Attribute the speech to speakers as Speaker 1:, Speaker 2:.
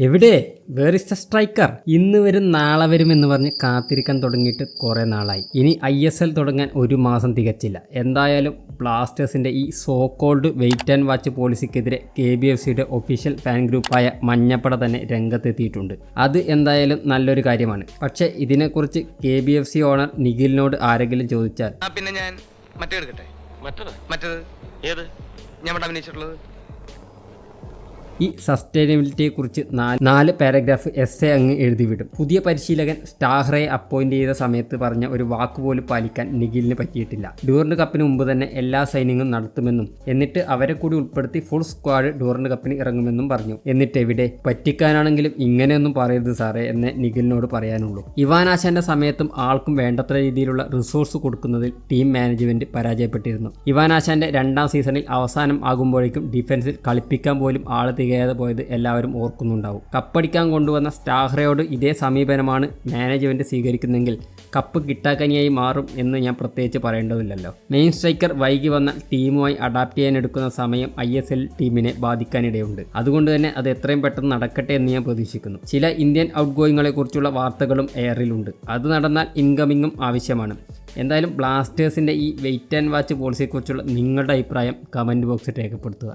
Speaker 1: എവിടെ where is the striker? ഇന്ന് വരും നാളെ വരും എന്ന് പറഞ്ഞ് കാത്തിരിക്കാൻ തുടങ്ങിയിട്ട് കുറേ നാളായി. ഇനി ISL തുടങ്ങാൻ ഒരു മാസം തികച്ചില്ല. എന്തായാലും ബ്ലാസ്റ്റേഴ്സിന്റെ ഈ so cold wait and watch പോളിസിക്കെതിരെ KBFCയുടെ ഒഫീഷ്യൽ ഫാൻ ഗ്രൂപ്പായ മഞ്ഞപ്പട തന്നെ രംഗത്തെത്തിയിട്ടുണ്ട്. അത് എന്തായാലും നല്ലൊരു കാര്യമാണ്. പക്ഷേ ഇതിനെക്കുറിച്ച് KBFC ഓണർ നിഖിലിനോട് ആരെങ്കിലും ചോദിച്ചാൽ
Speaker 2: പിന്നെ ഞാൻ മറ്റേത് ഏത് ഞാൻ അഭിനയിച്ചിട്ടുള്ളത്
Speaker 1: ഈ സസ്റ്റൈനബിലിറ്റിയെക്കുറിച്ച് 4 പാരഗ്രാഫ് എസ്സേ അങ്ങ് എഴുതിവിടും. പുതിയ പരിശീലകൻ സ്റ്റാഹ്റയെ അപ്പോയിന്റ് ചെയ്ത സമയത്ത് പറഞ്ഞ ഒരു വാക്കുപോലും പാലിക്കാൻ നിഖിലിന് പറ്റിയിട്ടില്ല. ഡൂറന്റ് കപ്പിന് മുമ്പ് തന്നെ എല്ലാ സൈനിങ്ങും നടത്തുമെന്നും എന്നിട്ട് അവരെ കൂടി ഉൾപ്പെടുത്തി ഫുൾ സ്ക്വാഡ് ഡൂറന്റ് കപ്പിന് ഇറങ്ങുമെന്നും പറഞ്ഞു. എന്നിട്ട് എവിടെ? പറ്റിക്കാനാണെങ്കിലും ഇങ്ങനെയൊന്നും പറയരുത് സാറേ എന്നേ നിഖിലിനോട് പറയാനുള്ളൂ. ഇവാൻ ആശാന്റെ സമയത്തും ആൾക്കും വേണ്ടത്ര രീതിയിലുള്ള റിസോഴ്സ് കൊടുക്കുന്നതിൽ ടീം മാനേജ്മെന്റ് പരാജയപ്പെട്ടിരുന്നു. ഇവാൻ ആശാന്റെ 2ാം സീസണിൽ അവസാനം ആകുമ്പോഴേക്കും ഡിഫൻസിൽ കളിപ്പിക്കാൻ പോലും ആള് തികയാതെ പോയത് എല്ലാവരും ഓർക്കുന്നുണ്ടാവും. കപ്പടിക്കാൻ കൊണ്ടുവന്ന സ്റ്റാഹ്റയോട് ഇതേ സമീപനമാണ് മാനേജ്മെന്റ് സ്വീകരിക്കുന്നെങ്കിൽ കപ്പ് കിട്ടാക്കനിയായി മാറും എന്ന് ഞാൻ പ്രത്യേകിച്ച് പറയേണ്ടതില്ലല്ലോ. മെയിൻ സ്ട്രൈക്കർ വൈകി വന്നാൽ ടീമുമായി അഡാപ്റ്റ് ചെയ്യാൻ എടുക്കുന്ന സമയം ISL ടീമിനെ ബാധിക്കാനിടയുണ്ട്. അതുകൊണ്ട് തന്നെ അത് എത്രയും പെട്ടെന്ന് നടക്കട്ടെ എന്ന് ഞാൻ പ്രതീക്ഷിക്കുന്നു. ചില ഇന്ത്യൻ ഔട്ട് ഗോയിങ്ങളെ കുറിച്ചുള്ള വാർത്തകളും എയറിലുണ്ട്. അത് നടന്നാൽ ഇൻകമിങ്ങും ആവശ്യമാണ്. എന്തായാലും ബ്ലാസ്റ്റേഴ്സിന്റെ ഈ വെയിറ്റ് ആൻഡ് വാച്ച് പോളിസിയെക്കുറിച്ചുള്ള നിങ്ങളുടെ അഭിപ്രായം കമന്റ് ബോക്സിൽ രേഖപ്പെടുത്തുക.